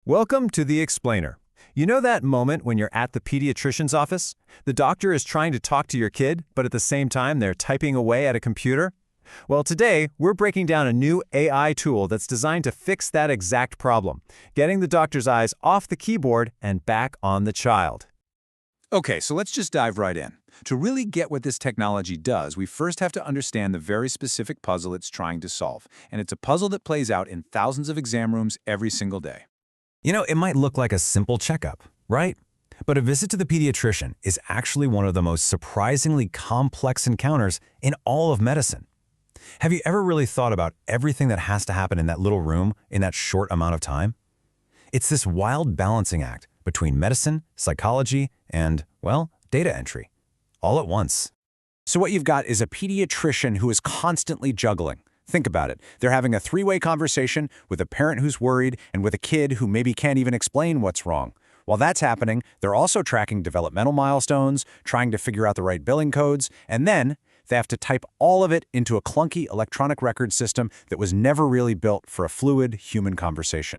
Welcome to The Explainer. You know that moment when you're at the pediatrician's office? The doctor is trying to talk to your kid, but at the same time they're typing away at a computer? Well, today we're breaking down a new AI tool that's designed to fix that exact problem, getting the doctor's eyes off the keyboard and back on the child. Okay, so let's just dive right in. To really get what this technology does, we first have to understand the very specific puzzle it's trying to solve. And it's a puzzle that plays out in thousands of exam rooms every single day. You know, it might look like a simple checkup, right? But a visit to the pediatrician is actually one of the most surprisingly complex encounters in all of medicine. Have you ever really thought about everything that has to happen in that little room in that short amount of time? It's this wild balancing act between medicine, psychology, and, well, data entry, all at once. So what you've got is a pediatrician who is constantly juggling. Think about it. They're having a three-way conversation with a parent who's worried and with a kid who maybe can't even explain what's wrong. While that's happening, they're also tracking developmental milestones, trying to figure out the right billing codes, and then they have to type all of it into a clunky electronic record system that was never really built for a fluid human conversation.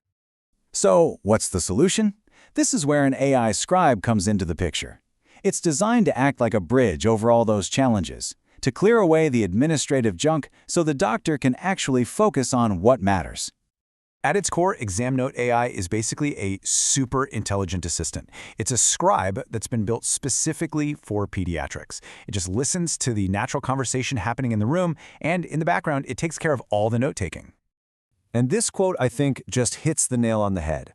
So, what's the solution? This is where an AI scribe comes into the picture. It's designed to act like a bridge over all those challenges, to clear away the administrative junk so the doctor can actually focus on what matters. At its core, ExamNote AI is basically a super intelligent assistant. It's a scribe that's been built specifically for pediatrics. It just listens to the natural conversation happening in the room, and in the background, it takes care of all the note-taking. And this quote, I think, just hits the nail on the head.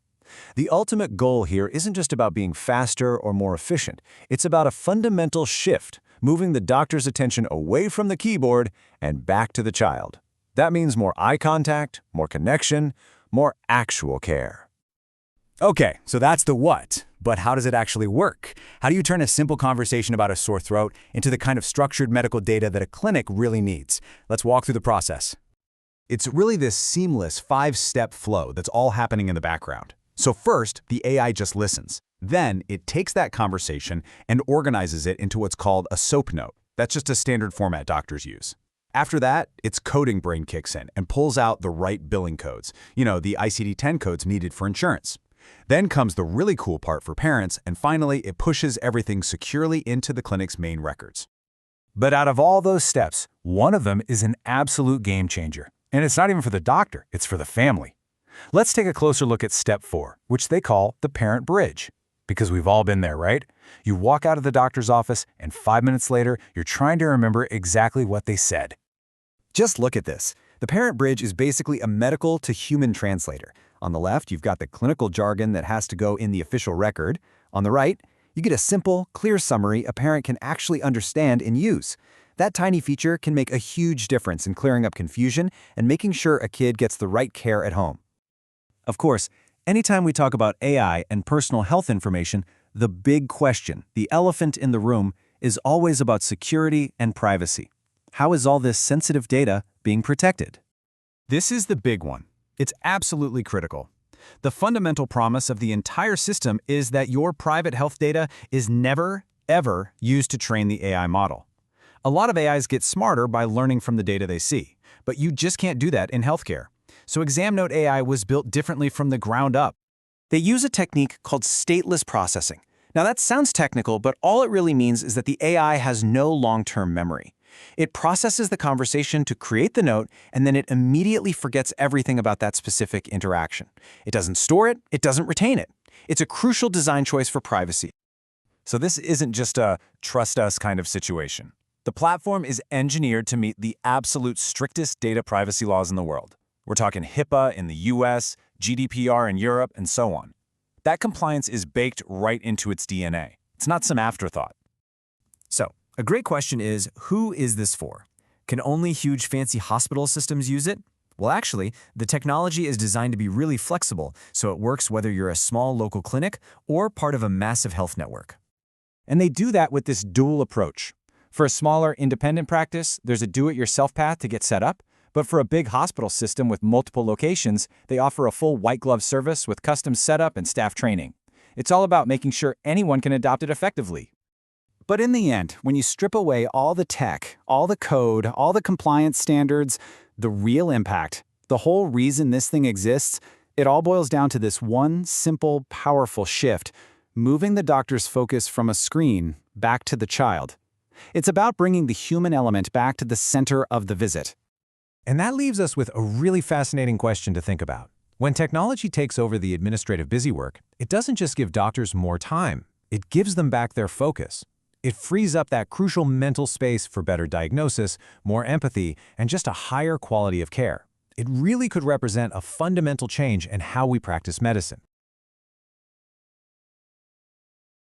The ultimate goal here isn't just about being faster or more efficient. It's about a fundamental shift, moving the doctor's attention away from the keyboard and back to the child. That means more eye contact, more connection, more actual care. Okay, so that's the what, but how does it actually work? How do you turn a simple conversation about a sore throat into the kind of structured medical data that a clinic really needs? Let's walk through the process. It's really this seamless five-step flow that's all happening in the background. So first, the AI just listens. Then it takes that conversation and organizes it into what's called a SOAP note. That's just a standard format doctors use. After that, its coding brain kicks in and pulls out the right billing codes, the ICD-10 codes needed for insurance. Then comes the really cool part for parents, and finally, it pushes everything securely into the clinic's main records. But out of all those steps, one of them is an absolute game changer. And it's not even for the doctor, it's for the family. Let's take a closer look at step 4, which they call the parent bridge. Because we've all been there, right? You walk out of the doctor's office, and 5 minutes later, you're trying to remember exactly what they said. Just look at this. The parent bridge is basically a medical to human translator. On the left, you've got the clinical jargon that has to go in the official record. On the right, you get a simple, clear summary a parent can actually understand and use. That tiny feature can make a huge difference in clearing up confusion and making sure a kid gets the right care at home. Of course, anytime we talk about AI and personal health information, the big question, the elephant in the room, is always about security and privacy. How is all this sensitive data being protected? This is the big one. It's absolutely critical. The fundamental promise of the entire system is that your private health data is never, ever used to train the AI model. A lot of AIs get smarter by learning from the data they see, but you just can't do that in healthcare. So ExamNote AI was built differently from the ground up. They use a technique called stateless processing. Now that sounds technical, but all it really means is that the AI has no long-term memory. It processes the conversation to create the note, and then it immediately forgets everything about that specific interaction. It doesn't store it, it doesn't retain it. It's a crucial design choice for privacy. So this isn't just a trust us kind of situation. The platform is engineered to meet the absolute strictest data privacy laws in the world. We're talking HIPAA in the US, GDPR in Europe, and so on. That compliance is baked right into its DNA. It's not some afterthought. So, a great question is, who is this for? Can only huge fancy hospital systems use it? Well, actually, the technology is designed to be really flexible, so it works whether you're a small local clinic or part of a massive health network. And they do that with this dual approach. For a smaller independent practice, there's a do-it-yourself path to get set up. But for a big hospital system with multiple locations, they offer a full white-glove service with custom setup and staff training. It's all about making sure anyone can adopt it effectively. But in the end, when you strip away all the tech, all the code, all the compliance standards, the real impact, the whole reason this thing exists, It all boils down to this one simple, powerful shift, moving the doctor's focus from a screen back to the child. It's about bringing the human element back to the center of the visit. And that leaves us with a really fascinating question to think about. When technology takes over the administrative busywork, it doesn't just give doctors more time, it gives them back their focus. It frees up that crucial mental space for better diagnosis, more empathy, and just a higher quality of care. It really could represent a fundamental change in how we practice medicine.